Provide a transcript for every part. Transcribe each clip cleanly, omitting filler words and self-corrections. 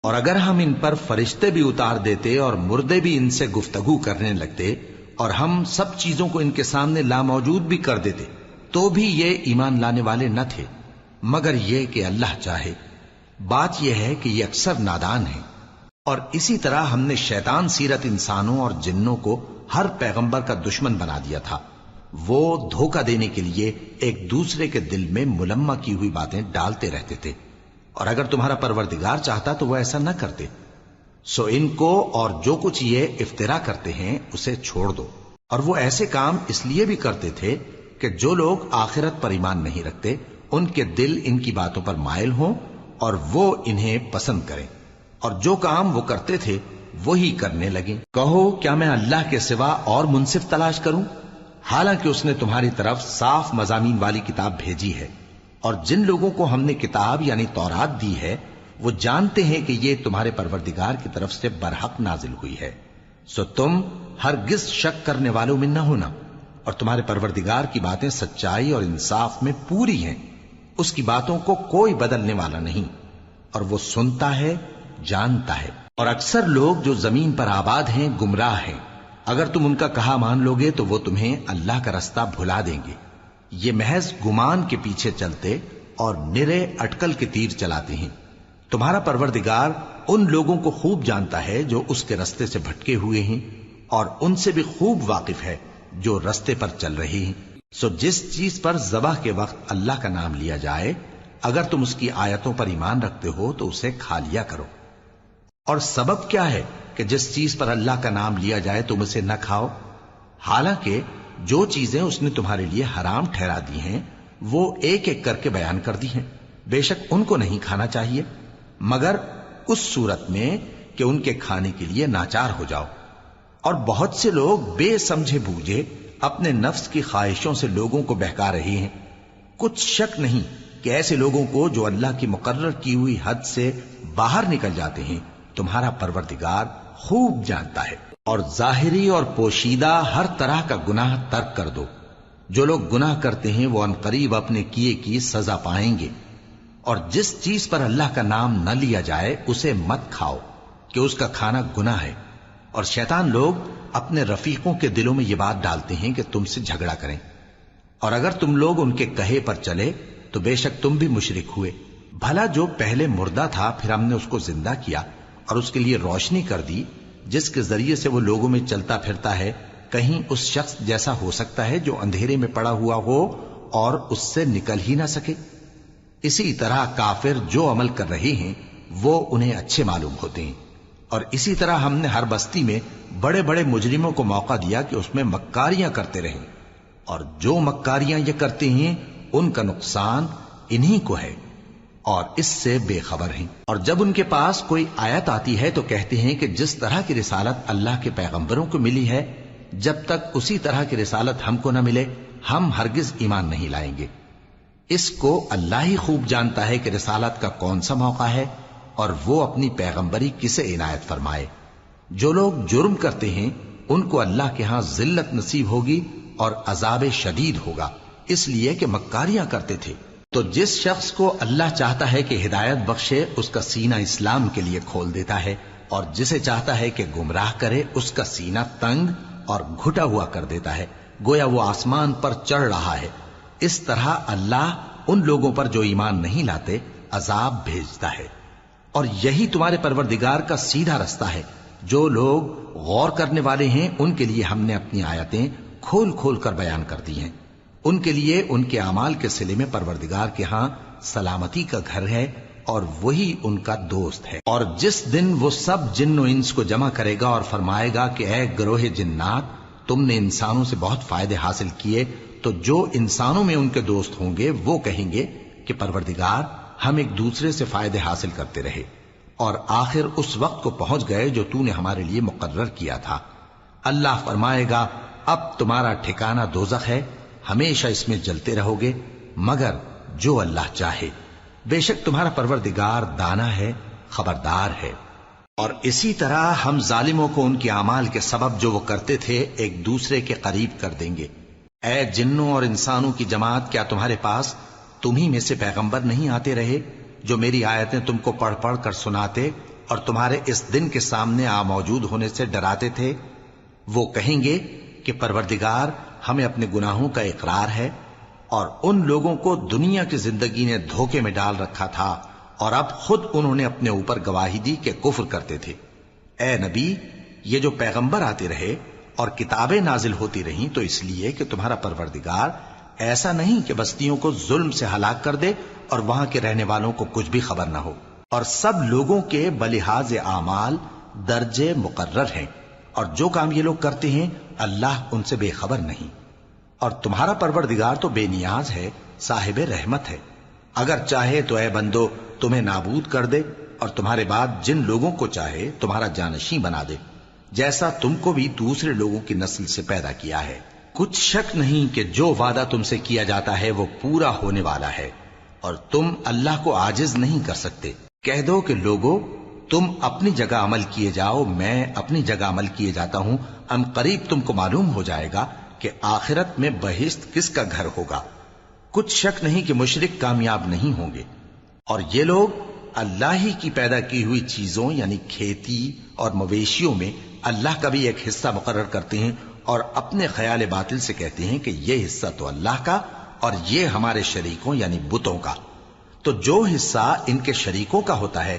اور اگر ہم ان پر فرشتے بھی اتار دیتے اور مردے بھی ان سے گفتگو کرنے لگتے اور ہم سب چیزوں کو ان کے سامنے لاموجود بھی کر دیتے تو بھی یہ ایمان لانے والے نہ تھے، مگر یہ کہ اللہ چاہے۔ بات یہ ہے کہ یہ اکثر نادان ہیں۔ اور اسی طرح ہم نے شیطان سیرت انسانوں اور جنوں کو ہر پیغمبر کا دشمن بنا دیا تھا۔ وہ دھوکہ دینے کے لیے ایک دوسرے کے دل میں ملمہ کی ہوئی باتیں ڈالتے رہتے تھے، اور اگر تمہارا پروردگار چاہتا تو وہ ایسا نہ کرتے۔ سو ان کو اور جو کچھ یہ افطرا کرتے ہیں اسے چھوڑ دو۔ اور وہ ایسے کام اس لیے بھی کرتے تھے کہ جو لوگ آخرت پر ایمان نہیں رکھتے ان کے دل ان کی باتوں پر مائل ہوں اور وہ انہیں پسند کریں، اور جو کام وہ کرتے تھے وہی کرنے لگیں۔ کہو کیا میں اللہ کے سوا اور منصف تلاش کروں، حالانکہ اس نے تمہاری طرف صاف مضامین والی کتاب بھیجی ہے، اور جن لوگوں کو ہم نے کتاب یعنی تورات دی ہے وہ جانتے ہیں کہ یہ تمہارے پروردگار کی طرف سے برحق نازل ہوئی ہے۔ سو تم ہرگز شک کرنے والوں میں نہ ہونا، اور تمہارے پروردگار کی باتیں سچائی اور انصاف میں پوری ہیں، اس کی باتوں کو کوئی بدلنے والا نہیں، اور وہ سنتا ہے جانتا ہے۔ اور اکثر لوگ جو زمین پر آباد ہیں گمراہ ہیں، اگر تم ان کا کہا مان لوگے تو وہ تمہیں اللہ کا رستہ بھلا دیں گے۔ یہ محض گمان کے پیچھے چلتے اور نرے اٹکل کے تیر چلاتے ہیں۔ تمہارا پروردگار ان لوگوں کو خوب جانتا ہے جو اس کے رستے سے بھٹکے ہوئے ہیں، اور ان سے بھی خوب واقف ہے جو رستے پر چل رہے ہیں۔ سو جس چیز پر ذبح کے وقت اللہ کا نام لیا جائے اگر تم اس کی آیتوں پر ایمان رکھتے ہو تو اسے کھا لیا کرو۔ اور سبب کیا ہے کہ جس چیز پر اللہ کا نام لیا جائے تم اسے نہ کھاؤ، حالانکہ جو چیزیں اس نے تمہارے لیے حرام ٹھہرا دی ہیں وہ ایک ایک کر کے بیان کر دی ہیں۔ بے شک ان کو نہیں کھانا چاہیے مگر اس صورت میں کہ ان کے کھانے کے لیے ناچار ہو جاؤ۔ اور بہت سے لوگ بے سمجھے بوجھے اپنے نفس کی خواہشوں سے لوگوں کو بہکا رہے ہیں۔ کچھ شک نہیں کہ ایسے لوگوں کو جو اللہ کی مقرر کی ہوئی حد سے باہر نکل جاتے ہیں تمہارا پروردگار خوب جانتا ہے۔ اور ظاہری اور پوشیدہ ہر طرح کا گناہ ترک کر دو۔ جو لوگ گناہ کرتے ہیں وہ عنقریب اپنے کیے کی سزا پائیں گے۔ اور جس چیز پر اللہ کا نام نہ لیا جائے اسے مت کھاؤ کہ اس کا کھانا گناہ ہے۔ اور شیطان لوگ اپنے رفیقوں کے دلوں میں یہ بات ڈالتے ہیں کہ تم سے جھگڑا کریں، اور اگر تم لوگ ان کے کہے پر چلے تو بے شک تم بھی مشرک ہوئے۔ بھلا جو پہلے مردہ تھا پھر ہم نے اس کو زندہ کیا اور اس کے لیے روشنی کر دی جس کے ذریعے سے وہ لوگوں میں چلتا پھرتا ہے، کہیں اس شخص جیسا ہو سکتا ہے جو اندھیرے میں پڑا ہوا ہو اور اس سے نکل ہی نہ سکے؟ اسی طرح کافر جو عمل کر رہے ہیں وہ انہیں اچھے معلوم ہوتے ہیں۔ اور اسی طرح ہم نے ہر بستی میں بڑے بڑے مجرموں کو موقع دیا کہ اس میں مکاریاں کرتے رہیں، اور جو مکاریاں یہ کرتے ہیں ان کا نقصان انہی کو ہے اور اس سے بے خبر ہیں۔ اور جب ان کے پاس کوئی آیت آتی ہے تو کہتے ہیں کہ جس طرح کی رسالت اللہ کے پیغمبروں کو ملی ہے جب تک اسی طرح کی رسالت ہم کو نہ ملے ہم ہرگز ایمان نہیں لائیں گے۔ اس کو اللہ ہی خوب جانتا ہے کہ رسالت کا کون سا موقع ہے اور وہ اپنی پیغمبری کسے عنایت فرمائے۔ جو لوگ جرم کرتے ہیں ان کو اللہ کے ہاں ذلت نصیب ہوگی اور عذاب شدید ہوگا، اس لیے کہ مکاریاں کرتے تھے۔ تو جس شخص کو اللہ چاہتا ہے کہ ہدایت بخشے اس کا سینہ اسلام کے لیے کھول دیتا ہے، اور جسے چاہتا ہے کہ گمراہ کرے اس کا سینہ تنگ اور گھٹا ہوا کر دیتا ہے، گویا وہ آسمان پر چڑھ رہا ہے۔ اس طرح اللہ ان لوگوں پر جو ایمان نہیں لاتے عذاب بھیجتا ہے۔ اور یہی تمہارے پروردگار کا سیدھا رستہ ہے۔ جو لوگ غور کرنے والے ہیں ان کے لیے ہم نے اپنی آیتیں کھول کھول کر بیان کر دی ہیں۔ ان کے لیے ان کے اعمال کے صلے میں پروردگار کے ہاں سلامتی کا گھر ہے اور وہی ان کا دوست ہے۔ اور جس دن وہ سب جن و انس کو جمع کرے گا اور فرمائے گا کہ اے گروہ جنات تم نے انسانوں سے بہت فائدے حاصل کیے، تو جو انسانوں میں ان کے دوست ہوں گے وہ کہیں گے کہ پروردگار ہم ایک دوسرے سے فائدے حاصل کرتے رہے اور آخر اس وقت کو پہنچ گئے جو تو نے ہمارے لیے مقرر کیا تھا۔ اللہ فرمائے گا اب تمہارا ٹھکانہ دوزخ ہے، ہمیشہ اس میں جلتے رہو گے مگر جو اللہ چاہے۔ بے شک تمہارا پروردگار دانا ہے، خبردار ہے۔ اور اسی طرح ہم ظالموں کو ان کے اعمال کے سبب جو وہ کرتے تھے ایک دوسرے کے قریب کر دیں گے۔ اے جنوں اور انسانوں کی جماعت، کیا تمہارے پاس تمہیں میں سے پیغمبر نہیں آتے رہے جو میری آیتیں تم کو پڑھ پڑھ کر سناتے اور تمہارے اس دن کے سامنے آ موجود ہونے سے ڈراتے تھے؟ وہ کہیں گے کہ پروردگار ہمیں اپنے گناہوں کا اقرار ہے، اور ان لوگوں کو دنیا کی زندگی نے دھوکے میں ڈال رکھا تھا اور اب خود انہوں نے اپنے اوپر گواہی دی کہ کفر کرتے تھے۔ اے نبی، یہ جو پیغمبر آتے رہے اور کتابیں نازل ہوتی رہیں تو اس لیے کہ تمہارا پروردگار ایسا نہیں کہ بستیوں کو ظلم سے ہلاک کر دے اور وہاں کے رہنے والوں کو کچھ بھی خبر نہ ہو، اور سب لوگوں کے بلحاظ اعمال درجے مقرر ہیں، اور جو کام یہ لوگ کرتے ہیں اللہ ان سے بے خبر نہیں۔ اور تمہارا پروردگار تو بے نیاز ہے، صاحب رحمت ہے، اگر چاہے تو اے بندو تمہیں نابود کر دے اور تمہارے بعد جن لوگوں کو چاہے تمہارا جانشین بنا دے، جیسا تم کو بھی دوسرے لوگوں کی نسل سے پیدا کیا ہے۔ کچھ شک نہیں کہ جو وعدہ تم سے کیا جاتا ہے وہ پورا ہونے والا ہے، اور تم اللہ کو عاجز نہیں کر سکتے۔ کہہ دو کہ لوگو تم اپنی جگہ عمل کیے جاؤ، میں اپنی جگہ عمل کیے جاتا ہوں، ان قریب تم کو معلوم ہو جائے گا کہ آخرت میں بہشت کس کا گھر ہوگا۔ کچھ شک نہیں کہ مشرک کامیاب نہیں ہوں گے، اور یہ لوگ اللہ ہی کی پیدا کی ہوئی چیزوں یعنی کھیتی اور مویشیوں میں اللہ کا بھی ایک حصہ مقرر کرتے ہیں، اور اپنے خیال باطل سے کہتے ہیں کہ یہ حصہ تو اللہ کا اور یہ ہمارے شریکوں یعنی بتوں کا۔ تو جو حصہ ان کے شریکوں کا ہوتا ہے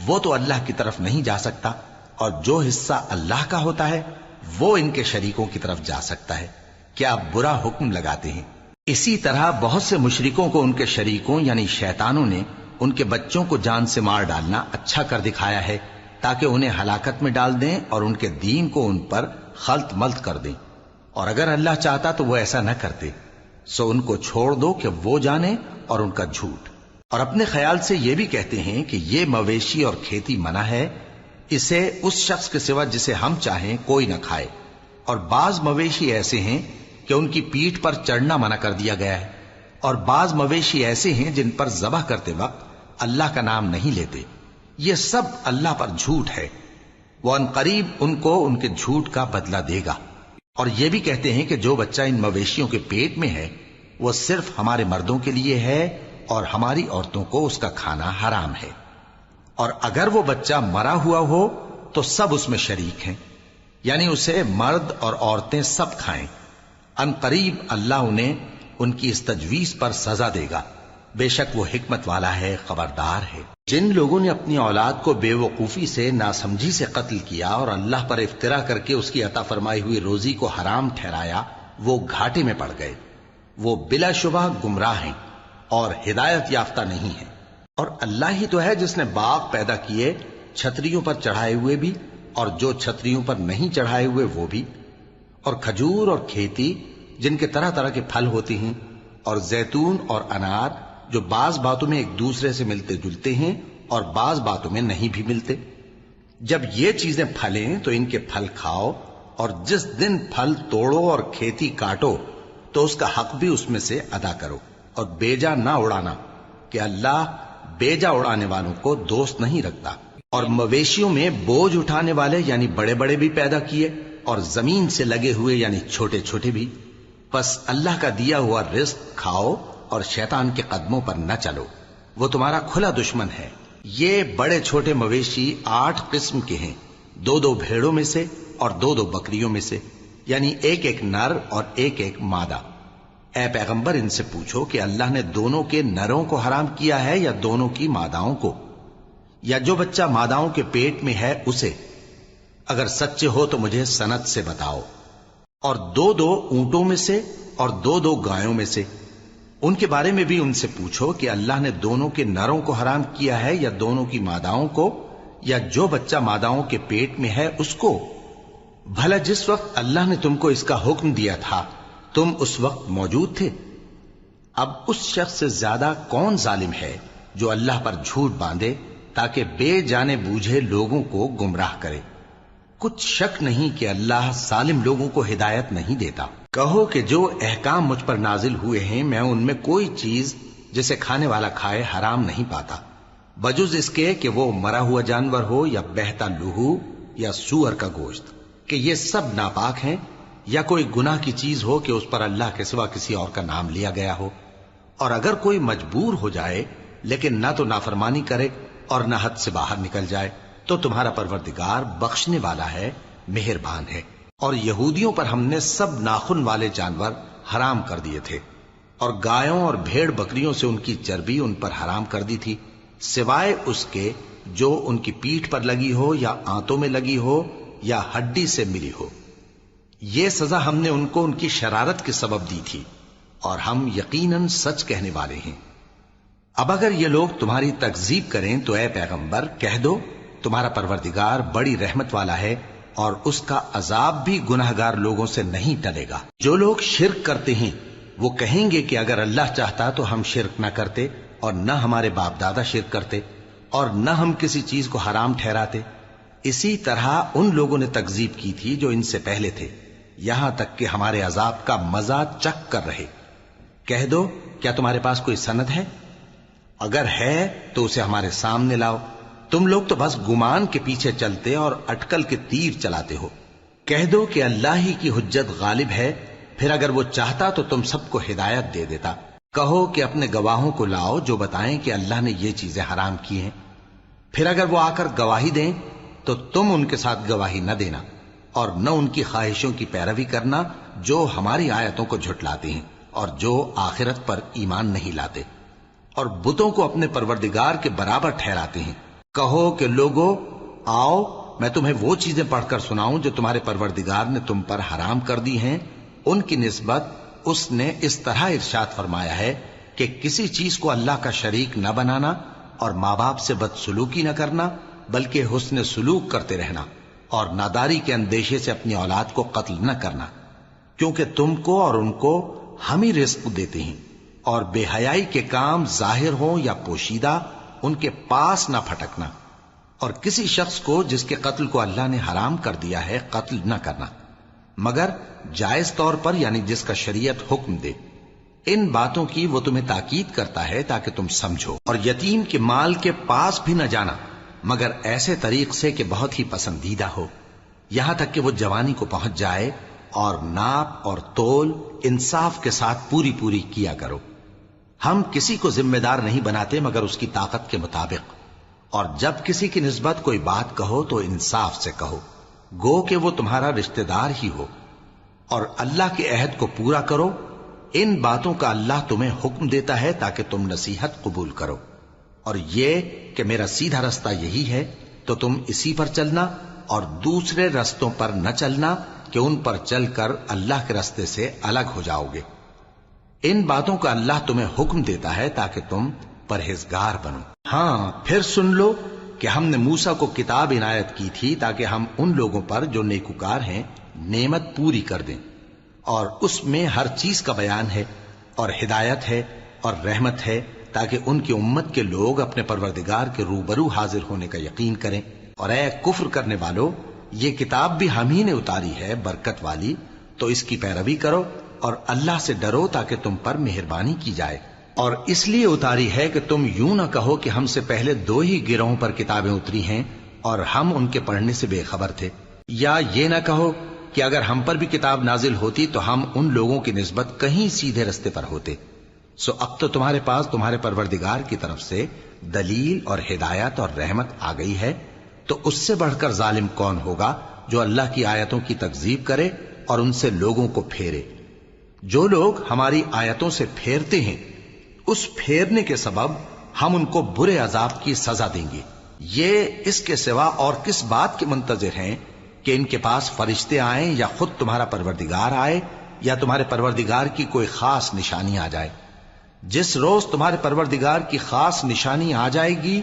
وہ تو اللہ کی طرف نہیں جا سکتا، اور جو حصہ اللہ کا ہوتا ہے وہ ان کے شریکوں کی طرف جا سکتا ہے۔ کیا برا حکم لگاتے ہیں؟ اسی طرح بہت سے مشرکوں کو ان کے شریکوں یعنی شیطانوں نے ان کے بچوں کو جان سے مار ڈالنا اچھا کر دکھایا ہے، تاکہ انہیں ہلاکت میں ڈال دیں اور ان کے دین کو ان پر خلط ملط کر دیں، اور اگر اللہ چاہتا تو وہ ایسا نہ کرتے۔ سو ان کو چھوڑ دو کہ وہ جانے اور ان کا جھوٹ۔ اور اپنے خیال سے یہ بھی کہتے ہیں کہ یہ مویشی اور کھیتی منع ہے، اسے اس شخص کے سوا جسے ہم چاہیں کوئی نہ کھائے، اور بعض مویشی ایسے ہیں کہ ان کی پیٹھ پر چڑھنا منع کر دیا گیا ہے، اور بعض مویشی ایسے ہیں جن پر ذبح کرتے وقت اللہ کا نام نہیں لیتے۔ یہ سب اللہ پر جھوٹ ہے، وہ ان قریب ان کو ان کے جھوٹ کا بدلہ دے گا۔ اور یہ بھی کہتے ہیں کہ جو بچہ ان مویشیوں کے پیٹ میں ہے وہ صرف ہمارے مردوں کے لیے ہے اور ہماری عورتوں کو اس کا کھانا حرام ہے، اور اگر وہ بچہ مرا ہوا ہو تو سب اس میں شریک ہیں، یعنی اسے مرد اور عورتیں سب کھائیں۔ ان قریب اللہ انہیں ان کی اس تجویز پر سزا دے گا، بے شک وہ حکمت والا ہے، خبردار ہے۔ جن لوگوں نے اپنی اولاد کو بے وقوفی سے ناسمجھی سے قتل کیا اور اللہ پر افترا کر کے اس کی عطا فرمائی ہوئی روزی کو حرام ٹھہرایا، وہ گھاٹے میں پڑ گئے، وہ بلا شبہ گمراہ ہیں اور ہدایت یافتہ نہیں ہیں۔ اور اللہ ہی تو ہے جس نے باغ پیدا کیے، چھتریوں پر چڑھائے ہوئے بھی اور جو چھتریوں پر نہیں چڑھائے ہوئے وہ بھی، اور کھجور اور کھیتی جن کے طرح طرح کے پھل ہوتے ہیں، اور زیتون اور انار جو بعض باتوں میں ایک دوسرے سے ملتے جلتے ہیں اور بعض باتوں میں نہیں بھی ملتے۔ جب یہ چیزیں پھلیں تو ان کے پھل کھاؤ، اور جس دن پھل توڑو اور کھیتی کاٹو تو اس کا حق بھی اس میں سے ادا کرو، اور بیجا نہ اڑانا کہ اللہ بیجا اڑانے والوں کو دوست نہیں رکھتا۔ اور مویشیوں میں بوجھ اٹھانے والے یعنی بڑے بڑے بھی پیدا کیے، اور زمین سے لگے ہوئے یعنی چھوٹے چھوٹے بھی۔ بس اللہ کا دیا ہوا رزق کھاؤ اور شیطان کے قدموں پر نہ چلو، وہ تمہارا کھلا دشمن ہے۔ یہ بڑے چھوٹے مویشی 8 قسم کے ہیں، 2 بھیڑوں میں سے اور 2 بکریوں میں سے، یعنی ایک نر اور ایک مادہ۔ اے پیغمبر ان سے پوچھو کہ اللہ نے دونوں کے نروں کو حرام کیا ہے یا دونوں کی ماداؤں کو، یا جو بچہ ماداؤں کے پیٹ میں ہے اسے؟ اگر سچے ہو تو مجھے سند سے بتاؤ۔ اور 2 اونٹوں میں سے اور 2 گایوں میں سے، ان کے بارے میں بھی ان سے پوچھو کہ اللہ نے دونوں کے نروں کو حرام کیا ہے یا دونوں کی ماداؤں کو، یا جو بچہ ماداؤں کے پیٹ میں ہے اس کو؟ بھلا جس وقت اللہ نے تم کو اس کا حکم دیا تھا تم اس وقت موجود تھے؟ اب اس شخص سے زیادہ کون ظالم ہے جو اللہ پر جھوٹ باندھے تاکہ بے جانے بوجھے لوگوں کو گمراہ کرے۔ کچھ شک نہیں کہ اللہ ظالم لوگوں کو ہدایت نہیں دیتا۔ کہو کہ جو احکام مجھ پر نازل ہوئے ہیں میں ان میں کوئی چیز جسے کھانے والا کھائے حرام نہیں پاتا، بجز اس کے کہ وہ مرا ہوا جانور ہو یا بہتا لہو یا سور کا گوشت، کہ یہ سب ناپاک ہیں، یا کوئی گناہ کی چیز ہو کہ اس پر اللہ کے سوا کسی اور کا نام لیا گیا ہو۔ اور اگر کوئی مجبور ہو جائے لیکن نہ تو نافرمانی کرے اور نہ حد سے باہر نکل جائے، تو تمہارا پروردگار بخشنے والا ہے، مہربان ہے۔ اور یہودیوں پر ہم نے سب ناخن والے جانور حرام کر دیے تھے، اور گایوں اور بھیڑ بکریوں سے ان کی چربی ان پر حرام کر دی تھی، سوائے اس کے جو ان کی پیٹھ پر لگی ہو یا آنتوں میں لگی ہو یا ہڈی سے ملی ہو۔ یہ سزا ہم نے ان کو ان کی شرارت کے سبب دی تھی، اور ہم یقیناً سچ کہنے والے ہیں۔ اب اگر یہ لوگ تمہاری تکذیب کریں تو اے پیغمبر کہہ دو، تمہارا پروردگار بڑی رحمت والا ہے، اور اس کا عذاب بھی گناہگار لوگوں سے نہیں ٹلے گا۔ جو لوگ شرک کرتے ہیں وہ کہیں گے کہ اگر اللہ چاہتا تو ہم شرک نہ کرتے، اور نہ ہمارے باپ دادا شرک کرتے، اور نہ ہم کسی چیز کو حرام ٹھہراتے۔ اسی طرح ان لوگوں نے تکذیب کی تھی جو ان سے پہلے تھے، یہاں تک کہ ہمارے عذاب کا مزہ چکھ کر رہے۔ کہہ دو، کیا تمہارے پاس کوئی سند ہے؟ اگر ہے تو اسے ہمارے سامنے لاؤ۔ تم لوگ تو بس گمان کے پیچھے چلتے اور اٹکل کے تیر چلاتے ہو۔ کہہ دو کہ اللہ ہی کی حجت غالب ہے، پھر اگر وہ چاہتا تو تم سب کو ہدایت دے دیتا۔ کہو کہ اپنے گواہوں کو لاؤ جو بتائیں کہ اللہ نے یہ چیزیں حرام کی ہیں، پھر اگر وہ آ کر گواہی دیں تو تم ان کے ساتھ گواہی نہ دینا، اور نہ ان کی خواہشوں کی پیروی کرنا جو ہماری آیتوں کو جھٹلاتے ہیں اور جو آخرت پر ایمان نہیں لاتے، اور بتوں کو اپنے پروردگار کے برابر ٹھہراتے ہیں۔ کہو کہ لوگو آؤ، میں تمہیں وہ چیزیں پڑھ کر سناؤں جو تمہارے پروردگار نے تم پر حرام کر دی ہیں۔ ان کی نسبت اس نے اس طرح ارشاد فرمایا ہے کہ کسی چیز کو اللہ کا شریک نہ بنانا، اور ماں باپ سے بدسلوکی نہ کرنا، بلکہ حسن سلوک کرتے رہنا، اور ناداری کے اندیشے سے اپنی اولاد کو قتل نہ کرنا، کیونکہ تم کو اور ان کو ہم ہی رزق دیتے ہیں۔ اور بے حیائی کے کام ظاہر ہوں یا پوشیدہ ان کے پاس نہ پھٹکنا، اور کسی شخص کو جس کے قتل کو اللہ نے حرام کر دیا ہے قتل نہ کرنا، مگر جائز طور پر، یعنی جس کا شریعت حکم دے۔ ان باتوں کی وہ تمہیں تاکید کرتا ہے تاکہ تم سمجھو۔ اور یتیم کے مال کے پاس بھی نہ جانا مگر ایسے طریق سے کہ بہت ہی پسندیدہ ہو، یہاں تک کہ وہ جوانی کو پہنچ جائے، اور ناپ اور تول انصاف کے ساتھ پوری پوری کیا کرو۔ ہم کسی کو ذمہ دار نہیں بناتے مگر اس کی طاقت کے مطابق، اور جب کسی کی نسبت کوئی بات کہو تو انصاف سے کہو، گو کہ وہ تمہارا رشتہ دار ہی ہو، اور اللہ کے عہد کو پورا کرو۔ ان باتوں کا اللہ تمہیں حکم دیتا ہے تاکہ تم نصیحت قبول کرو، اور یہ کہ میرا سیدھا رستہ یہی ہے تو تم اسی پر چلنا، اور دوسرے رستوں پر نہ چلنا کہ ان پر چل کر اللہ کے رستے سے الگ ہو جاؤ گے۔ ان باتوں کا اللہ تمہیں حکم دیتا ہے تاکہ تم پرہیزگار بنو۔ ہاں، پھر سن لو کہ ہم نے موسیٰ کو کتاب عنایت کی تھی تاکہ ہم ان لوگوں پر جو نیکوکار ہیں نعمت پوری کر دیں، اور اس میں ہر چیز کا بیان ہے، اور ہدایت ہے اور رحمت ہے، تاکہ ان کی امت کے لوگ اپنے پروردگار کے روبرو حاضر ہونے کا یقین کریں۔ اور اے کفر کرنے والو، یہ کتاب بھی ہم ہی نے اتاری ہے برکت والی، تو اس کی پیروی کرو اور اللہ سے ڈرو تاکہ تم پر مہربانی کی جائے۔ اور اس لیے اتاری ہے کہ تم یوں نہ کہو کہ ہم سے پہلے 2 ہی گروہوں پر کتابیں اتری ہیں اور ہم ان کے پڑھنے سے بے خبر تھے، یا یہ نہ کہو کہ اگر ہم پر بھی کتاب نازل ہوتی تو ہم ان لوگوں کی نسبت کہیں سیدھے رستے پر ہوتے۔ سو اب تو تمہارے پاس تمہارے پروردگار کی طرف سے دلیل اور ہدایت اور رحمت آ گئی ہے، تو اس سے بڑھ کر ظالم کون ہوگا جو اللہ کی آیتوں کی تکذیب کرے اور ان سے لوگوں کو پھیرے۔ جو لوگ ہماری آیتوں سے پھیرتے ہیں اس پھیرنے کے سبب ہم ان کو برے عذاب کی سزا دیں گے۔ یہ اس کے سوا اور کس بات کے منتظر ہیں کہ ان کے پاس فرشتے آئیں یا خود تمہارا پروردگار آئے یا تمہارے پروردگار کی کوئی خاص نشانی آ جائے۔ جس روز تمہارے پروردگار کی خاص نشانی آ جائے گی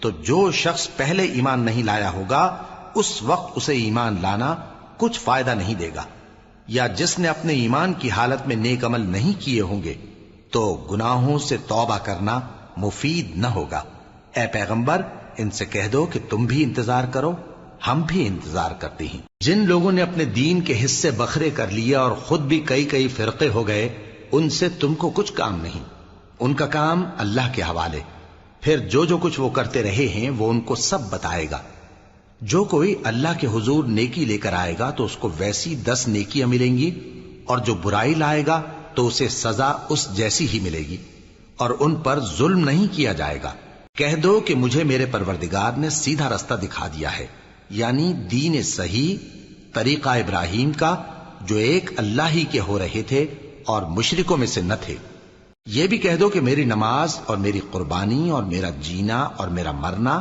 تو جو شخص پہلے ایمان نہیں لایا ہوگا اس وقت اسے ایمان لانا کچھ فائدہ نہیں دے گا، یا جس نے اپنے ایمان کی حالت میں نیک عمل نہیں کیے ہوں گے تو گناہوں سے توبہ کرنا مفید نہ ہوگا۔ اے پیغمبر، ان سے کہہ دو کہ تم بھی انتظار کرو، ہم بھی انتظار کرتے ہیں۔ جن لوگوں نے اپنے دین کے حصے بکھرے کر لیے اور خود بھی کئی فرقے ہو گئے، ان سے تم کو کچھ کام نہیں، ان کا کام اللہ کے حوالے۔ پھر جو کچھ وہ کرتے رہے ہیں وہ ان کو سب بتائے گا۔ جو کوئی اللہ کے حضور نیکی لے کر آئے گا تو اس کو ویسی 10 نیکیاں ملیں گی، اور جو برائی لائے گا تو اسے سزا اس جیسی ہی ملے گی، اور ان پر ظلم نہیں کیا جائے گا۔ کہہ دو کہ مجھے میرے پروردگار نے سیدھا رستہ دکھا دیا ہے، یعنی دین صحیح، طریقہ ابراہیم کا، جو ایک اللہ ہی کے ہو رہے تھے اور مشرکوں میں سے نہ تھے۔ یہ بھی کہہ دو کہ میری نماز اور میری قربانی اور میرا جینا اور میرا مرنا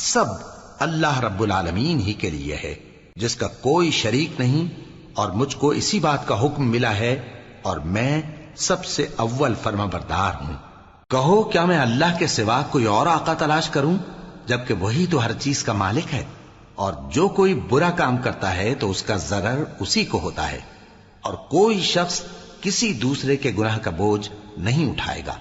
سب اللہ رب العالمین ہی کے لیے ہے، جس کا کوئی شریک نہیں، اور مجھ کو اسی بات کا حکم ملا ہے اور میں سب سے اول فرما بردار ہوں۔ کہو کیا میں اللہ کے سوا کوئی اور آقا تلاش کروں، جبکہ وہی تو ہر چیز کا مالک ہے، اور جو کوئی برا کام کرتا ہے تو اس کا ضرر اسی کو ہوتا ہے، اور کوئی شخص کسی دوسرے کے گناہ کا بوجھ نہیں اٹھائے گا۔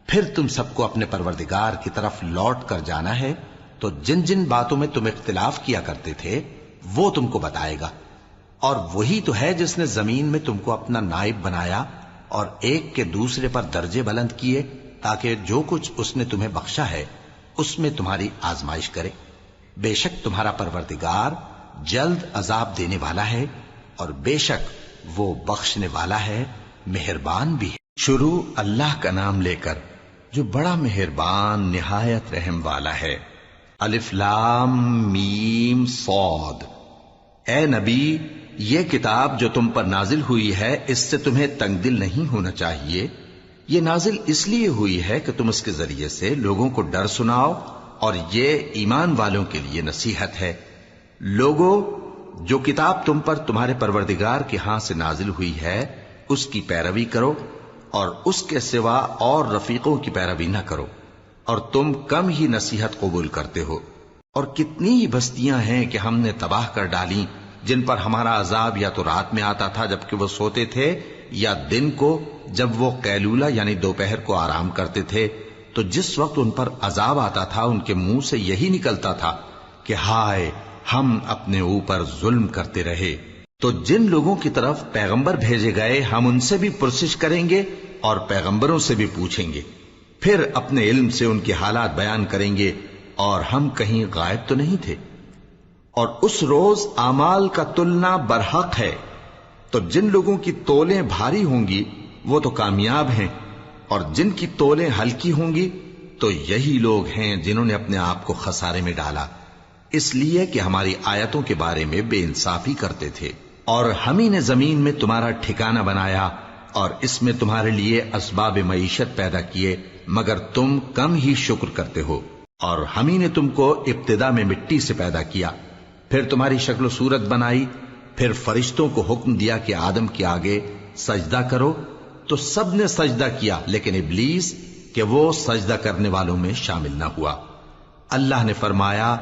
پھر تم سب کو اپنے پروردگار کی طرف لوٹ کر جانا ہے، تو جن جن باتوں میں تم اختلاف کیا کرتے تھے وہ تم کو بتائے گا، اور وہی تو ہے جس نے زمین میں تم کو اپنا نائب بنایا اور ایک کے دوسرے پر درجے بلند کیے، تاکہ جو کچھ اس نے تمہیں بخشا ہے اس میں تمہاری آزمائش کرے۔ بے شک تمہارا پروردگار جلد عذاب دینے والا ہے، اور بے شک وہ بخشنے والا ہے، مہربان بھی ہے۔ شروع اللہ کا نام لے کر جو بڑا مہربان نہایت رحم والا ہے۔ الف لام میم صاد۔ اے نبی، یہ کتاب جو تم پر نازل ہوئی ہے اس سے تمہیں تنگ دل نہیں ہونا چاہیے۔ یہ نازل اس لیے ہوئی ہے کہ تم اس کے ذریعے سے لوگوں کو ڈر سناؤ، اور یہ ایمان والوں کے لیے نصیحت ہے۔ لوگوں، جو کتاب تم پر تمہارے پروردگار کے ہاں سے نازل ہوئی ہے اس کی پیروی کرو، اور اس کے سوا اور رفیقوں کی پیروی نہ کرو، اور تم کم ہی نصیحت قبول کرتے ہو۔ اور کتنی ہی بستیاں ہیں کہ ہم نے تباہ کر ڈالیں، جن پر ہمارا عذاب یا تو رات میں آتا تھا جبکہ وہ سوتے تھے، یا دن کو جب وہ قیلولہ یعنی دوپہر کو آرام کرتے تھے، تو جس وقت ان پر عذاب آتا تھا ان کے منہ سے یہی نکلتا تھا کہ ہائے، ہم اپنے اوپر ظلم کرتے رہے۔ تو جن لوگوں کی طرف پیغمبر بھیجے گئے ہم ان سے بھی پرسش کریں گے اور پیغمبروں سے بھی پوچھیں گے، پھر اپنے علم سے ان کے حالات بیان کریں گے، اور ہم کہیں غائب تو نہیں تھے۔ اور اس روز اعمال کا تلنا برحق ہے، تو جن لوگوں کی تولیں بھاری ہوں گی وہ تو کامیاب ہیں، اور جن کی تولیں ہلکی ہوں گی تو یہی لوگ ہیں جنہوں نے اپنے آپ کو خسارے میں ڈالا، اس لیے کہ ہماری آیتوں کے بارے میں بے انصافی کرتے تھے۔ اور ہم ہی نے زمین میں تمہارا ٹھکانہ بنایا، اور اس میں تمہارے لیے اسباب معیشت پیدا کیے، مگر تم کم ہی شکر کرتے ہو۔ اور ہم ہی نے تم کو ابتدا میں مٹی سے پیدا کیا، پھر تمہاری شکل و صورت بنائی، پھر فرشتوں کو حکم دیا کہ آدم کے آگے سجدہ کرو، تو سب نے سجدہ کیا، لیکن ابلیس کہ وہ سجدہ کرنے والوں میں شامل نہ ہوا۔ اللہ نے فرمایا،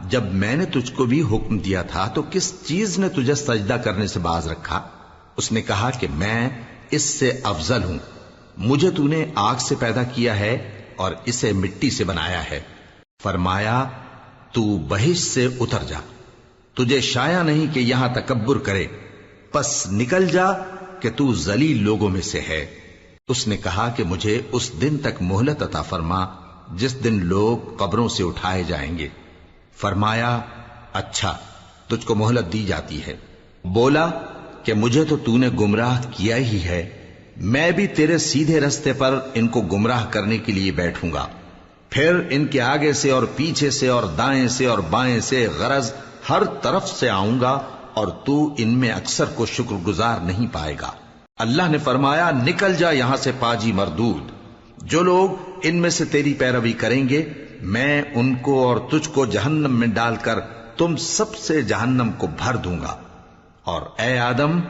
جب میں نے تجھ کو بھی حکم دیا تھا تو کس چیز نے تجھے سجدہ کرنے سے باز رکھا؟ اس نے کہا کہ میں اس سے افضل ہوں، مجھے تو نے آگ سے پیدا کیا ہے اور اسے مٹی سے بنایا ہے۔ فرمایا، تو بہشت سے اتر جا، تجھے شایع نہیں کہ یہاں تکبر کرے، پس نکل جا کہ تو ذلیل لوگوں میں سے ہے۔ اس نے کہا کہ مجھے اس دن تک مہلت عطا فرما جس دن لوگ قبروں سے اٹھائے جائیں گے۔ فرمایا، اچھا، تجھ کو مہلت دی جاتی ہے۔ بولا کہ مجھے تو نے گمراہ کیا ہی ہے، میں بھی تیرے سیدھے رستے پر ان کو گمراہ کرنے کے لیے بیٹھوں گا، پھر ان کے آگے سے اور پیچھے سے اور دائیں سے اور بائیں سے، غرض ہر طرف سے آؤں گا، اور تو ان میں اکثر کو شکر گزار نہیں پائے گا۔ اللہ نے فرمایا، نکل جا یہاں سے پاجی مردود، جو لوگ ان میں سے تیری پیروی کریں گے میں ان کو اور تجھ کو جہنم میں ڈال کر تم سب سے جہنم کو بھر دوں گا۔ اور اے آدم،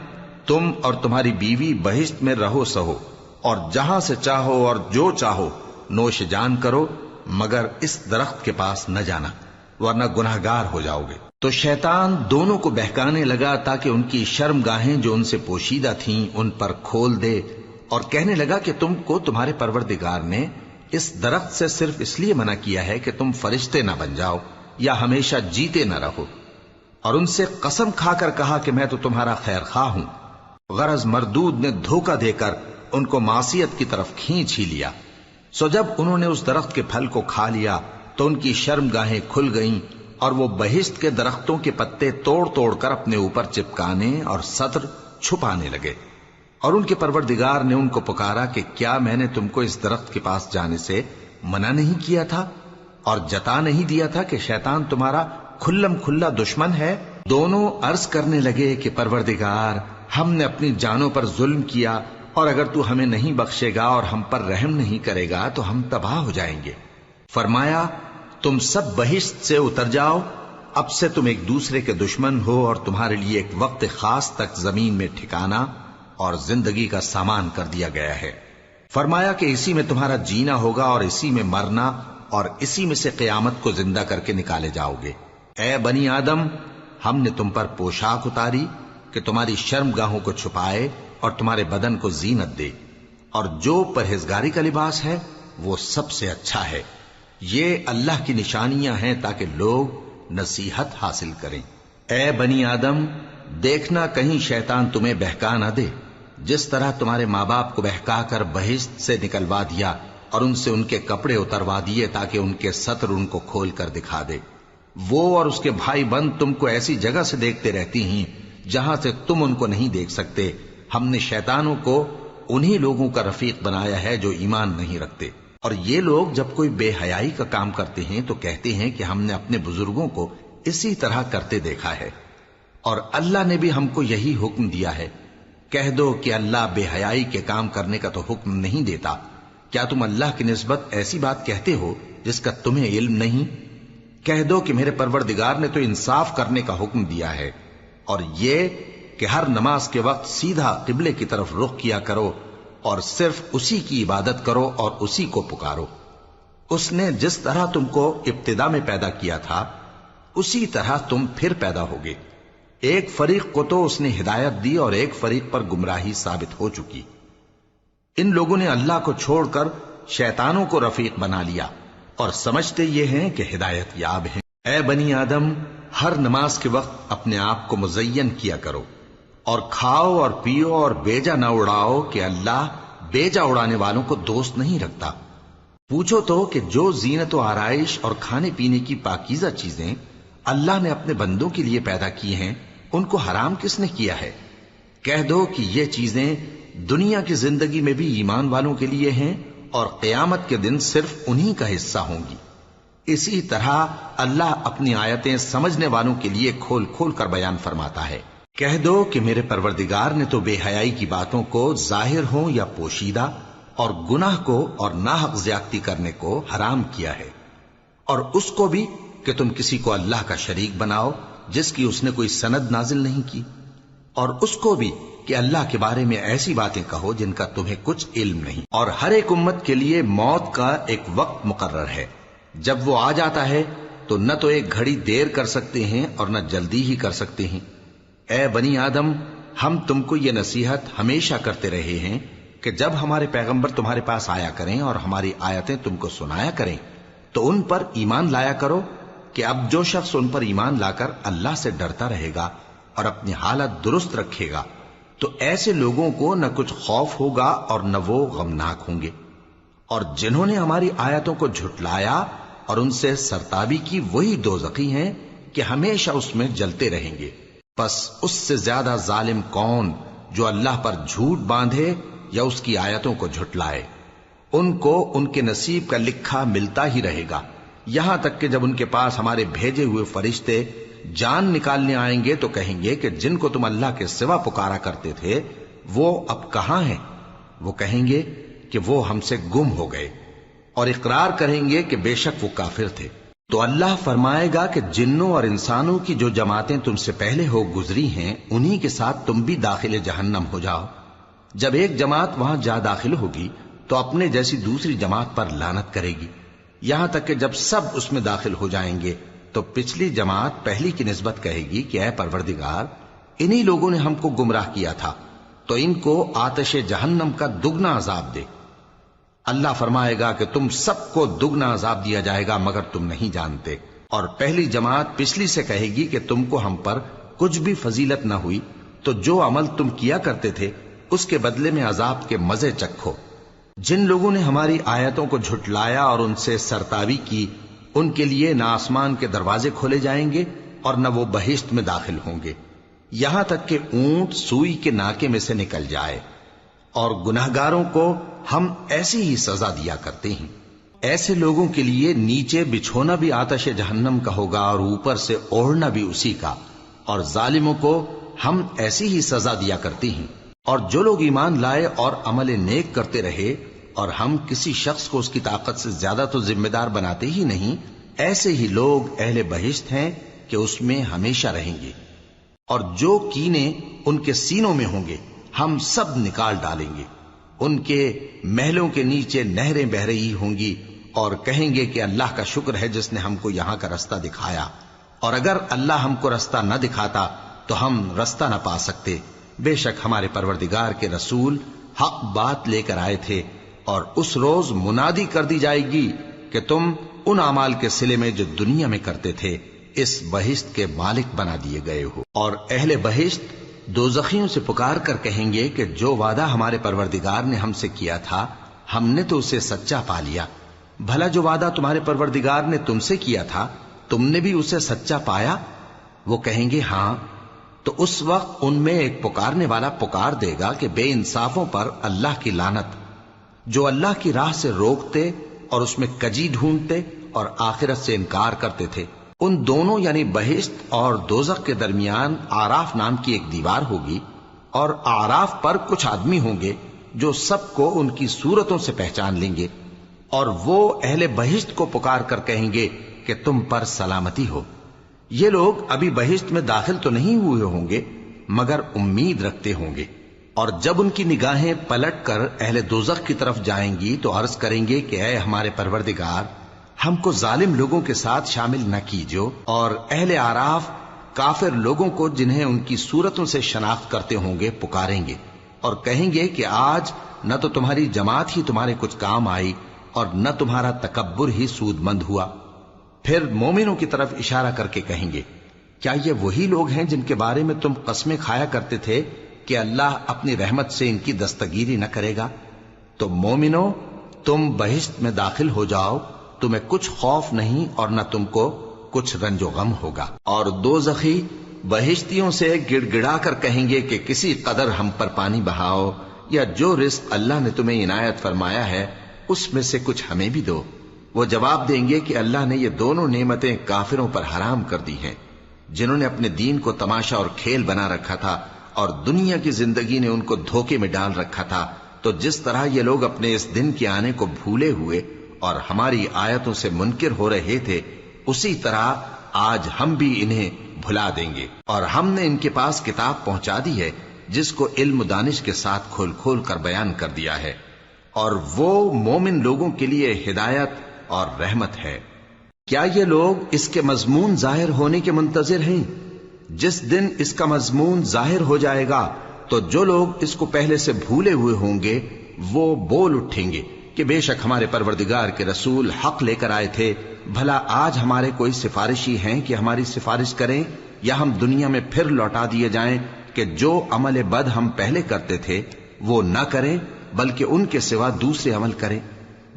تم اور تمہاری بیوی بہشت میں رہو سہو، اور جہاں سے چاہو اور جو چاہو نوش جان کرو، مگر اس درخت کے پاس نہ جانا، ورنہ گناہگار ہو جاؤ گے۔ تو شیطان دونوں کو بہکانے لگا تاکہ ان کی شرم گاہیں جو ان سے پوشیدہ تھیں ان پر کھول دے، اور کہنے لگا کہ تم کو تمہارے پروردگار نے اس درخت سے صرف اس لیے منع کیا ہے کہ تم فرشتے نہ بن جاؤ یا ہمیشہ جیتے نہ رہو۔ اور ان سے قسم کھا کر کہا کہ میں تو تمہارا خیر خواہ ہوں۔ غرض مردود نے دھوکہ دے کر ان کو معصیت کی طرف کھینچ ہی لیا۔ سو جب انہوں نے اس درخت کے پھل کو کھا لیا تو ان کی شرم گاہیں کھل گئیں، اور وہ بہشت کے درختوں کے پتے توڑ توڑ کر اپنے اوپر چپکانے اور سطر چھپانے لگے۔ اور ان کے پروردگار نے ان کو پکارا کہ کیا میں نے تم کو اس درخت کے پاس جانے سے منع نہیں کیا تھا؟ اور جتا نہیں دیا تھا کہ شیطان تمہارا کھلم کھلا دشمن ہے؟ دونوں عرض کرنے لگے کہ پروردگار، ہم نے اپنی جانوں پر ظلم کیا، اور اگر تو ہمیں نہیں بخشے گا اور ہم پر رحم نہیں کرے گا تو ہم تباہ ہو جائیں گے۔ فرمایا تم سب بہشت سے اتر جاؤ، اب سے تم ایک دوسرے کے دشمن ہو، اور تمہارے لیے ایک وقت خاص تک زمین میں ٹھکانا اور زندگی کا سامان کر دیا گیا ہے۔ فرمایا کہ اسی میں تمہارا جینا ہوگا اور اسی میں مرنا، اور اسی میں سے قیامت کو زندہ کر کے نکالے جاؤ گے۔ اے بنی آدم، ہم نے تم پر پوشاک اتاری کہ تمہاری شرم گاہوں کو چھپائے اور تمہارے بدن کو زینت دے، اور جو پرہیزگاری کا لباس ہے وہ سب سے اچھا ہے۔ یہ اللہ کی نشانیاں ہیں تاکہ لوگ نصیحت حاصل کریں۔ اے بنی آدم، دیکھنا کہیں شیطان تمہیں بہکا نہ دے، جس طرح تمہارے ماں باپ کو بہکا کر بہشت سے نکلوا دیا اور ان سے ان کے کپڑے اتروا دیے تاکہ ان کے ستر ان کو کھول کر دکھا دے۔ وہ اور اس کے بھائی بند تم کو ایسی جگہ سے دیکھتے رہتی ہیں جہاں سے تم ان کو نہیں دیکھ سکتے۔ ہم نے شیطانوں کو انہی لوگوں کا رفیق بنایا ہے جو ایمان نہیں رکھتے، اور یہ لوگ جب کوئی بے حیائی کا کام کرتے ہیں تو کہتے ہیں کہ ہم نے اپنے بزرگوں کو اسی طرح کرتے دیکھا ہے، اور اللہ نے بھی ہم کو یہی حکم دیا ہے۔ کہہ دو کہ اللہ بے حیائی کے کام کرنے کا تو حکم نہیں دیتا۔ کیا تم اللہ کی نسبت ایسی بات کہتے ہو جس کا تمہیں علم نہیں؟ کہہ دو کہ میرے پروردگار نے تو انصاف کرنے کا حکم دیا ہے، اور یہ کہ ہر نماز کے وقت سیدھا قبلے کی طرف رخ کیا کرو اور صرف اسی کی عبادت کرو اور اسی کو پکارو۔ اس نے جس طرح تم کو ابتدا میں پیدا کیا تھا اسی طرح تم پھر پیدا ہوگے۔ ایک فریق کو تو اس نے ہدایت دی اور ایک فریق پر گمراہی ثابت ہو چکی۔ ان لوگوں نے اللہ کو چھوڑ کر شیطانوں کو رفیق بنا لیا اور سمجھتے یہ ہیں کہ ہدایت یاب ہیں۔ اے بنی آدم، ہر نماز کے وقت اپنے آپ کو مزین کیا کرو، اور کھاؤ اور پیو اور بیجا نہ اڑاؤ کہ اللہ بیجا اڑانے والوں کو دوست نہیں رکھتا۔ پوچھو تو کہ جو زینت و آرائش اور کھانے پینے کی پاکیزہ چیزیں اللہ نے اپنے بندوں کے لیے پیدا کی ہیں ان کو حرام کس نے کیا ہے؟ کہہ دو کہ یہ چیزیں دنیا کی زندگی میں بھی ایمان والوں کے لیے ہیں اور قیامت کے دن صرف انہی کا حصہ ہوں گی۔ اسی طرح اللہ اپنی آیتیں سمجھنے والوں کے لیے کھول کھول کر بیان فرماتا ہے۔ کہہ دو کہ میرے پروردگار نے تو بے حیائی کی باتوں کو ظاہر ہوں یا پوشیدہ، اور گناہ کو اور ناحق زیادتی کرنے کو حرام کیا ہے، اور اس کو بھی کہ تم کسی کو اللہ کا شریک بناؤ جس کی اس نے کوئی سند نازل نہیں کی، اور اس کو بھی کہ اللہ کے بارے میں ایسی باتیں کہو جن کا تمہیں کچھ علم نہیں۔ اور ہر ایک امت کے لیے موت کا ایک وقت مقرر ہے، جب وہ آ جاتا ہے تو نہ تو ایک گھڑی دیر کر سکتے ہیں اور نہ جلدی ہی کر سکتے ہیں۔ اے بنی آدم، ہم تم کو یہ نصیحت ہمیشہ کرتے رہے ہیں کہ جب ہمارے پیغمبر تمہارے پاس آیا کریں اور ہماری آیتیں تم کو سنایا کریں تو ان پر ایمان لایا کرو، کہ اب جو شخص ان پر ایمان لا کر اللہ سے ڈرتا رہے گا اور اپنی حالت درست رکھے گا تو ایسے لوگوں کو نہ کچھ خوف ہوگا اور نہ وہ غمناک ہوں گے۔ اور جنہوں نے ہماری آیتوں کو جھٹلایا اور ان سے سرتابی کی وہی دوزخی ہیں کہ ہمیشہ اس میں جلتے رہیں گے۔ پس اس سے زیادہ ظالم کون جو اللہ پر جھوٹ باندھے یا اس کی آیتوں کو جھٹلائے؟ ان کو ان کے نصیب کا لکھا ملتا ہی رہے گا، یہاں تک کہ جب ان کے پاس ہمارے بھیجے ہوئے فرشتے جان نکالنے آئیں گے تو کہیں گے کہ جن کو تم اللہ کے سوا پکارا کرتے تھے وہ اب کہاں ہیں؟ وہ کہیں گے کہ وہ ہم سے گم ہو گئے، اور اقرار کریں گے کہ بے شک وہ کافر تھے۔ تو اللہ فرمائے گا کہ جنوں اور انسانوں کی جو جماعتیں تم سے پہلے ہو گزری ہیں انہی کے ساتھ تم بھی داخل جہنم ہو جاؤ۔ جب ایک جماعت وہاں جا داخل ہوگی تو اپنے جیسی دوسری جماعت پر لعنت کرے گی، یہاں تک کہ جب سب اس میں داخل ہو جائیں گے تو پچھلی جماعت پہلی کی نسبت کہے گی کہ اے پروردگار، انہی لوگوں نے ہم کو گمراہ کیا تھا، تو ان کو آتش جہنم کا دگنا عذاب دے۔ اللہ فرمائے گا کہ تم سب کو دگنا عذاب دیا جائے گا مگر تم نہیں جانتے۔ اور پہلی جماعت پچھلی سے کہے گی کہ تم کو ہم پر کچھ بھی فضیلت نہ ہوئی، تو جو عمل تم کیا کرتے تھے اس کے بدلے میں عذاب کے مزے چکھو۔ جن لوگوں نے ہماری آیتوں کو جھٹلایا اور ان سے سرتابی کی ان کے لیے نہ آسمان کے دروازے کھولے جائیں گے اور نہ وہ بہشت میں داخل ہوں گے، یہاں تک کہ اونٹ سوئی کے ناکے میں سے نکل جائے، اور گناہگاروں کو ہم ایسی ہی سزا دیا کرتے ہیں۔ ایسے لوگوں کے لیے نیچے بچھونا بھی آتش جہنم کا ہوگا اور اوپر سے اوڑھنا بھی اسی کا، اور ظالموں کو ہم ایسی ہی سزا دیا کرتی ہیں۔ اور جو لوگ ایمان لائے اور عمل نیک کرتے رہے اور ہم کسی شخص کو اس کی طاقت سے زیادہ تو ذمہ دار بناتے ہی نہیں، ایسے ہی لوگ اہل بہشت ہیں کہ اس میں ہمیشہ رہیں گے۔ اور جو کینے ان کے سینوں میں ہوں گے ہم سب نکال ڈالیں گے۔ ان کے محلوں کے نیچے نہریں بہ رہی ہوں گی اور کہیں گے کہ اللہ کا شکر ہے جس نے ہم کو یہاں کا رستہ دکھایا، اور اگر اللہ ہم کو رستہ نہ دکھاتا تو ہم رستہ نہ پا سکتے۔ بے شک ہمارے پروردگار کے رسول حق بات لے کر آئے تھے، اور اس روز منادی کر دی جائے گی کہ تم ان اعمال کے صلے میں جو دنیا میں کرتے تھے اس بہشت کے مالک بنا دیے گئے ہو۔ اور اہل بہشت دوزخیوں سے پکار کر کہیں گے کہ جو وعدہ ہمارے پروردگار نے ہم سے کیا تھا ہم نے تو اسے سچا پا لیا۔ بھلا جو وعدہ تمہارے پروردگار نے تم سے کیا تھا تم نے بھی اسے سچا پایا؟ وہ کہیں گے ہاں۔ تو اس وقت ان میں ایک پکارنے والا پکار دے گا کہ بے انصافوں پر اللہ کی لعنت، جو اللہ کی راہ سے روکتے اور اس میں کجی ڈھونڈتے اور آخرت سے انکار کرتے تھے۔ ان دونوں یعنی بہشت اور دوزخ کے درمیان آراف نام کی ایک دیوار ہوگی، اور آراف پر کچھ آدمی ہوں گے جو سب کو ان کی صورتوں سے پہچان لیں گے، اور وہ اہل بہشت کو پکار کر کہیں گے کہ تم پر سلامتی ہو۔ یہ لوگ ابھی بہشت میں داخل تو نہیں ہوئے ہوں گے مگر امید رکھتے ہوں گے، اور جب ان کی نگاہیں پلٹ کر اہل دوزخ کی طرف جائیں گی تو عرض کریں گے کہ اے ہمارے پروردگار، ہم کو ظالم لوگوں کے ساتھ شامل نہ کیجو۔ اور اہل آراف کافر لوگوں کو جنہیں ان کی صورتوں سے شناخت کرتے ہوں گے پکاریں گے اور کہیں گے کہ آج نہ تو تمہاری جماعت ہی تمہارے کچھ کام آئی اور نہ تمہارا تکبر ہی سود مند ہوا۔ پھر مومنوں کی طرف اشارہ کر کے کہیں گے، کیا یہ وہی لوگ ہیں جن کے بارے میں تم قسمیں کھایا کرتے تھے کہ اللہ اپنی رحمت سے ان کی دستگیری نہ کرے گا؟ تو مومنوں، تم بہشت میں داخل ہو جاؤ، تمہیں کچھ خوف نہیں اور نہ تم کو کچھ رنج و غم ہوگا۔ اور دوزخی بہشتیوں سے گڑ گڑا کر کہیں گے کہ کسی قدر ہم پر پانی بہاؤ، یا جو رزق اللہ نے تمہیں عنایت فرمایا ہے اس میں سے کچھ ہمیں بھی دو۔ وہ جواب دیں گے کہ اللہ نے یہ دونوں نعمتیں کافروں پر حرام کر دی ہیں، جنہوں نے اپنے دین کو تماشا اور کھیل بنا رکھا تھا اور دنیا کی زندگی نے ان کو دھوکے میں ڈال رکھا تھا۔ تو جس طرح یہ لوگ اپنے اس دن کے آنے کو بھولے ہوئے اور ہماری آیتوں سے منکر ہو رہے تھے، اسی طرح آج ہم بھی انہیں بھلا دیں گے۔ اور ہم نے ان کے پاس کتاب پہنچا دی ہے جس کو علم و دانش کے ساتھ کھول کھول کر بیان کر دیا ہے، اور وہ مومن لوگوں کے لیے ہدایت اور رحمت ہے۔ کیا یہ لوگ اس کے مضمون ظاہر ہونے کے منتظر ہیں؟ جس دن اس کا مضمون ظاہر ہو جائے گا تو جو لوگ اس کو پہلے سے بھولے ہوئے ہوں گے وہ بول اٹھیں گے کہ بے شک ہمارے پروردگار کے رسول حق لے کر آئے تھے۔ بھلا آج ہمارے کوئی سفارشی ہیں کہ ہماری سفارش کریں، یا ہم دنیا میں پھر لوٹا دیے جائیں کہ جو عمل بد ہم پہلے کرتے تھے وہ نہ کریں بلکہ ان کے سوا دوسرے عمل کریں۔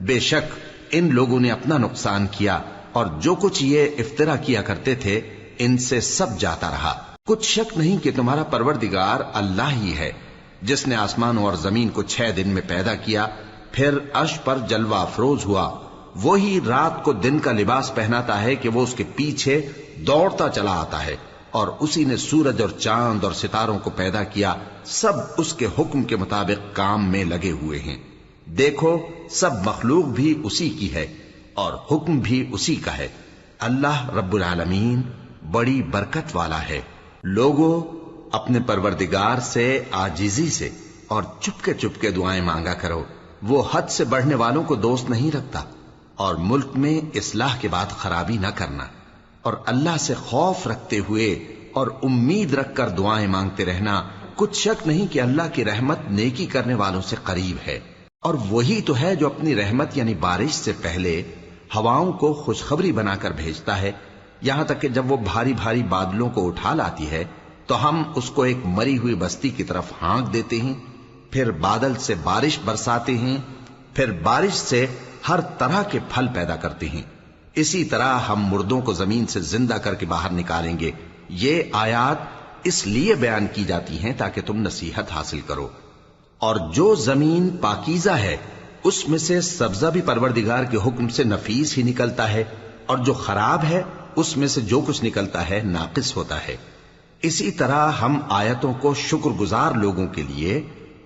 بے شک ان لوگوں نے اپنا نقصان کیا، اور جو کچھ یہ افترا کیا کرتے تھے ان سے سب جاتا رہا۔ کچھ شک نہیں کہ تمہارا پروردگار اللہ ہی ہے جس نے آسمانوں اور زمین کو 6 دن میں پیدا کیا، پھر عرش پر جلوہ افروز ہوا۔ وہی رات کو دن کا لباس پہناتا ہے کہ وہ اس کے پیچھے دوڑتا چلا آتا ہے، اور اسی نے سورج اور چاند اور ستاروں کو پیدا کیا، سب اس کے حکم کے مطابق کام میں لگے ہوئے ہیں۔ دیکھو سب مخلوق بھی اسی کی ہے اور حکم بھی اسی کا ہے۔ اللہ رب العالمین بڑی برکت والا ہے۔ لوگوں، اپنے پروردگار سے عاجزی سے اور چپکے دعائیں مانگا کرو، وہ حد سے بڑھنے والوں کو دوست نہیں رکھتا، اور ملک میں اصلاح کے بعد خرابی نہ کرنا، اور اللہ سے خوف رکھتے ہوئے اور امید رکھ کر دعائیں مانگتے رہنا۔ کچھ شک نہیں کہ اللہ کی رحمت نیکی کرنے والوں سے قریب ہے، اور وہی تو ہے جو اپنی رحمت یعنی بارش سے پہلے ہواؤں کو خوشخبری بنا کر بھیجتا ہے، یہاں تک کہ جب وہ بھاری بھاری بادلوں کو اٹھا لاتی ہے تو ہم اس کو ایک مری ہوئی بستی کی طرف ہانک دیتے ہیں، پھر بادل سے بارش برساتے ہیں، پھر بارش سے ہر طرح کے پھل پیدا کرتے ہیں۔ اسی طرح ہم مردوں کو زمین سے زندہ کر کے باہر نکالیں گے۔ یہ آیات اس لیے بیان کی جاتی ہیں تاکہ تم نصیحت حاصل کرو۔ اور جو زمین پاکیزہ ہے اس میں سے سبزہ بھی پروردگار کے حکم سے نفیس ہی نکلتا ہے، اور جو خراب ہے اس میں سے جو کچھ نکلتا ہے ناقص ہوتا ہے۔ اسی طرح ہم آیتوں کو شکر گزار لوگوں کے لیے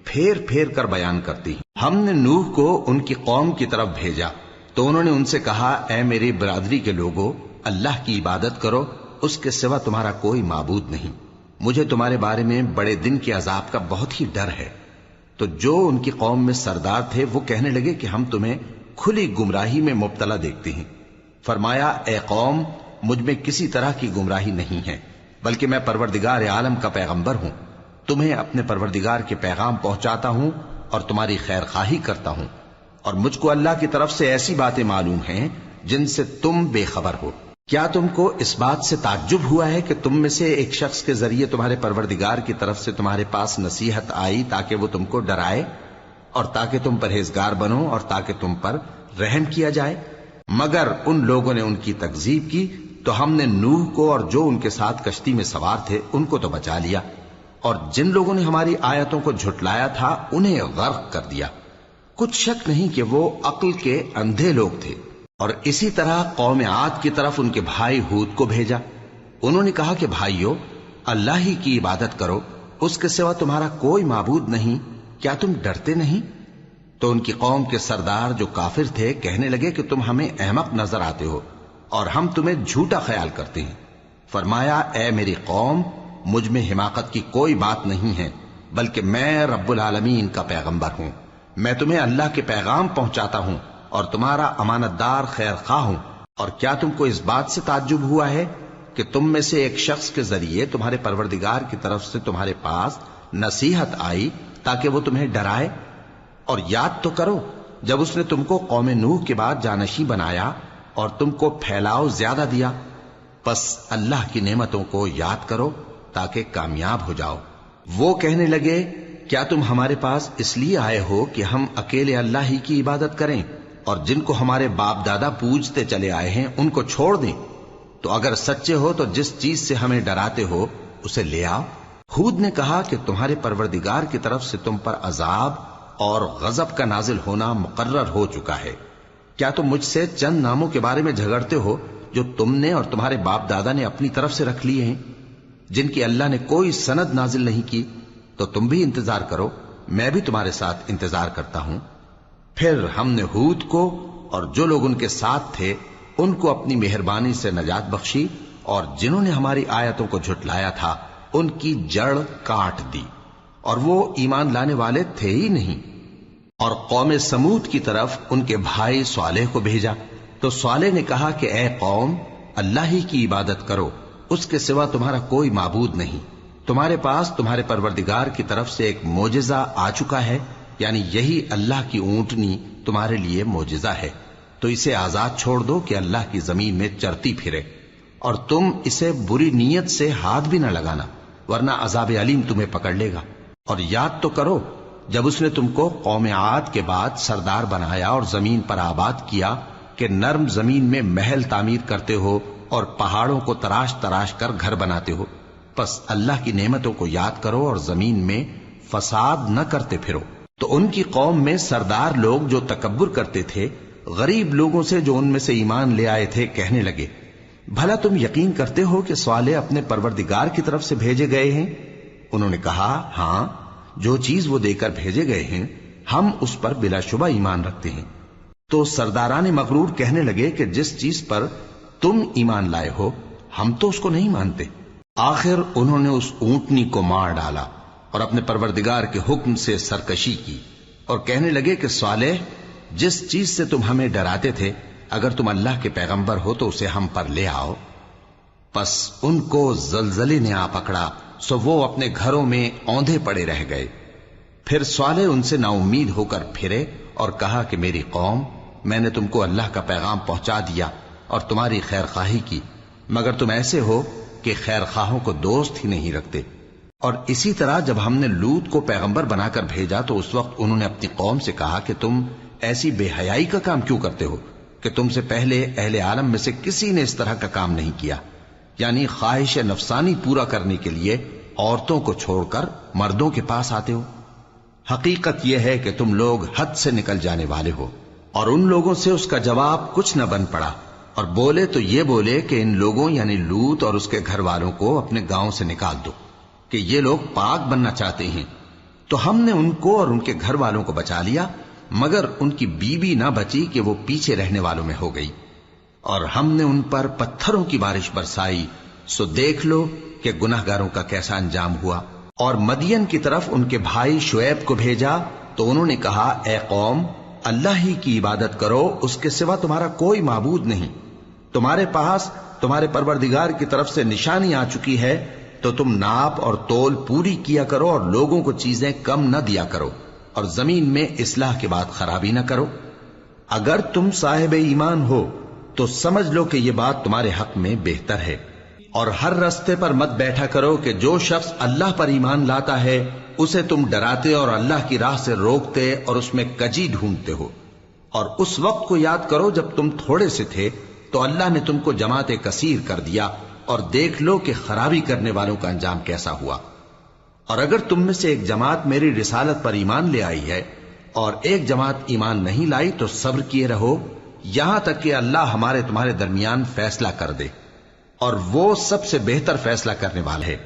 پھیر پھیر کر بیان کرتے ہیں۔ ہم نے نوح کو ان کی قوم کی طرف بھیجا تو انہوں نے ان سے کہا، اے میری برادری کے لوگوں، اللہ کی عبادت کرو، اس کے سوا تمہارا کوئی معبود نہیں۔ مجھے تمہارے بارے میں بڑے دن کے عذاب کا بہت ہی ڈر ہے۔ تو جو ان کی قوم میں سردار تھے وہ کہنے لگے کہ ہم تمہیں کھلی گمراہی میں مبتلا دیکھتے ہیں۔ فرمایا، اے قوم، مجھ میں کسی طرح کی گمراہی نہیں ہے، بلکہ میں پروردگار عالم کا پیغمبر ہوں۔ تمہیں اپنے پروردگار کے پیغام پہنچاتا ہوں اور تمہاری خیر خواہی کرتا ہوں، اور مجھ کو اللہ کی طرف سے ایسی باتیں معلوم ہیں جن سے تم بے خبر ہو۔ کیا تم کو اس بات سے تعجب ہوا ہے کہ تم میں سے ایک شخص کے ذریعے تمہارے پروردگار کی طرف سے تمہارے پاس نصیحت آئی تاکہ وہ تم کو ڈرائے اور تاکہ تم پرہیزگار بنو اور تاکہ تم پر رحم کیا جائے؟ مگر ان لوگوں نے ان کی تکذیب کی تو ہم نے نوح کو اور جو ان کے ساتھ کشتی میں سوار تھے ان کو تو بچا لیا، اور جن لوگوں نے ہماری آیتوں کو جھٹلایا تھا انہیں غرق کر دیا۔ کچھ شک نہیں کہ وہ عقل کے اندھے لوگ تھے۔ اور اسی طرح قوم عاد کی طرف ان کے بھائی ہود کو بھیجا۔ انہوں نے کہا کہ بھائیو، اللہ ہی کی عبادت کرو، اس کے سوا تمہارا کوئی معبود نہیں، کیا تم ڈرتے نہیں؟ تو ان کی قوم کے سردار جو کافر تھے کہنے لگے کہ تم ہمیں احمق نظر آتے ہو اور ہم تمہیں جھوٹا خیال کرتے ہیں۔ فرمایا، اے میری قوم، مجھ میں حماقت کی کوئی بات نہیں ہے، بلکہ میں رب العالمین کا پیغمبر ہوں۔ میں تمہیں اللہ کے پیغام پہنچاتا ہوں اور تمہارا امانت دار خیر خواہ ہوں۔ اور کیا تم کو اس بات سے تعجب ہوا ہے کہ تم میں سے ایک شخص کے ذریعے تمہارے پروردگار کی طرف سے تمہارے پاس نصیحت آئی تاکہ وہ تمہیں ڈرائے؟ اور یاد تو کرو جب اس نے تم کو قوم نوح کے بعد جانشی بنایا اور تم کو پھیلاؤ زیادہ دیا۔ پس اللہ کی نعمتوں کو یاد کرو تاکہ کامیاب ہو جاؤ۔ وہ کہنے لگے، کیا تم ہمارے پاس اس لیے آئے ہو کہ ہم اکیلے اللہ ہی کی عبادت کریں اور جن کو ہمارے باپ دادا پوجتے چلے آئے ہیں ان کو چھوڑ دیں؟ تو اگر سچے ہو تو جس چیز سے ہمیں ڈراتے ہو اسے لے آؤ۔ ہود نے کہا کہ تمہارے پروردگار کی طرف سے تم پر عذاب اور غضب کا نازل ہونا مقرر ہو چکا ہے۔ کیا تم مجھ سے چند ناموں کے بارے میں جھگڑتے ہو جو تم نے اور تمہارے باپ دادا نے اپنی طرف سے رکھ لیے ہیں، جن کی اللہ نے کوئی سند نازل نہیں کی؟ تو تم بھی انتظار کرو، میں بھی تمہارے ساتھ انتظار کرتا ہوں۔ پھر ہم نے ہود کو اور جو لوگ ان کے ساتھ تھے ان کو اپنی مہربانی سے نجات بخشی، اور جنہوں نے ہماری آیتوں کو جھٹلایا تھا ان کی جڑ کاٹ دی، اور وہ ایمان لانے والے تھے ہی نہیں۔ اور قوم سمود کی طرف ان کے بھائی صالح کو بھیجا تو صالح نے کہا کہ اے قوم، اللہ ہی کی عبادت کرو، اس کے سوا تمہارا کوئی معبود نہیں۔ تمہارے پاس تمہارے پروردگار کی طرف سے ایک معجزہ آ چکا ہے، یعنی یہی اللہ کی اونٹنی تمہارے لیے معجزہ ہے، تو اسے آزاد چھوڑ دو کہ اللہ کی زمین میں چرتی پھرے، اور تم اسے بری نیت سے ہاتھ بھی نہ لگانا، ورنہ عذاب علیم تمہیں پکڑ لے گا۔ اور یاد تو کرو جب اس نے تم کو قوم عاد کے بعد سردار بنایا اور زمین پر آباد کیا کہ نرم زمین میں محل تعمیر کرتے ہو اور پہاڑوں کو تراش تراش کر گھر بناتے ہو۔ پس اللہ کی نعمتوں کو یاد کرو اور زمین میں فساد نہ کرتے پھرو۔ تو ان کی قوم میں سردار لوگ جو تکبر کرتے تھے غریب لوگوں سے جو ان میں سے ایمان لے آئے تھے کہنے لگے، بھلا تم یقین کرتے ہو کہ صالح اپنے پروردگار کی طرف سے بھیجے گئے ہیں؟ انہوں نے کہا، ہاں، جو چیز وہ دے کر بھیجے گئے ہیں ہم اس پر بلا شبہ ایمان رکھتے ہیں۔ تو سرداران مغرور کہنے لگے کہ جس چیز پر تم ایمان لائے ہو ہم تو اس کو نہیں مانتے۔ آخر انہوں نے اس اونٹنی کو مار ڈالا اور اپنے پروردگار کے حکم سے سرکشی کی، اور کہنے لگے کہ صالح، جس چیز سے تم ہمیں ڈراتے تھے اگر تم اللہ کے پیغمبر ہو تو اسے ہم پر لے آؤ۔ پس ان کو زلزلے نے آ پکڑا، سو وہ اپنے گھروں میں اوندھے پڑے رہ گئے۔ پھر صالح ان سے نا امید ہو کر پھرے اور کہا کہ میری قوم، میں نے تم کو اللہ کا پیغام پہنچا دیا اور تمہاری خیر خواہی کی، مگر تم ایسے ہو کہ خیر خواہوں کو دوست ہی نہیں رکھتے۔ اور اسی طرح جب ہم نے لوط کو پیغمبر بنا کر بھیجا تو اس وقت انہوں نے اپنی قوم سے کہا کہ تم ایسی بے حیائی کا کام کیوں کرتے ہو کہ تم سے پہلے اہل عالم میں سے کسی نے اس طرح کا کام نہیں کیا، یعنی خواہش نفسانی پورا کرنے کے لیے عورتوں کو چھوڑ کر مردوں کے پاس آتے ہو۔ حقیقت یہ ہے کہ تم لوگ حد سے نکل جانے والے ہو۔ اور ان لوگوں سے اس کا جواب کچھ نہ بن پڑا، اور بولے تو یہ بولے کہ ان لوگوں یعنی لوط اور اس کے گھر والوں کو اپنے گاؤں سے نکال دو کہ یہ لوگ پاک بننا چاہتے ہیں۔ تو ہم نے ان کو اور ان کے گھر والوں کو بچا لیا، مگر ان کی بیوی نہ بچی کہ وہ پیچھے رہنے والوں میں ہو گئی۔ اور ہم نے ان پر پتھروں کی بارش برسائی، سو دیکھ لو کہ گناہگاروں کا کیسا انجام ہوا۔ اور مدین کی طرف ان کے بھائی شعیب کو بھیجا تو انہوں نے کہا، اے قوم، اللہ ہی کی عبادت کرو، اس کے سوا تمہارا کوئی معبود نہیں۔ تمہارے پاس تمہارے پروردگار کی طرف سے نشانی آ چکی ہے، تو تم ناپ اور تول پوری کیا کرو اور لوگوں کو چیزیں کم نہ دیا کرو، اور زمین میں اصلاح کے بعد خرابی نہ کرو۔ اگر تم صاحب ایمان ہو تو سمجھ لو کہ یہ بات تمہارے حق میں بہتر ہے۔ اور ہر رستے پر مت بیٹھا کرو کہ جو شخص اللہ پر ایمان لاتا ہے اسے تم ڈراتے اور اللہ کی راہ سے روکتے اور اس میں کجی ڈھونڈتے ہو۔ اور اس وقت کو یاد کرو جب تم تھوڑے سے تھے تو اللہ نے تم کو جماعت کثیر کر دیا، اور دیکھ لو کہ خرابی کرنے والوں کا انجام کیسا ہوا۔ اور اگر تم میں سے ایک جماعت میری رسالت پر ایمان لے آئی ہے اور ایک جماعت ایمان نہیں لائی تو صبر کیے رہو یہاں تک کہ اللہ ہمارے تمہارے درمیان فیصلہ کر دے، اور وہ سب سے بہتر فیصلہ کرنے والا ہے۔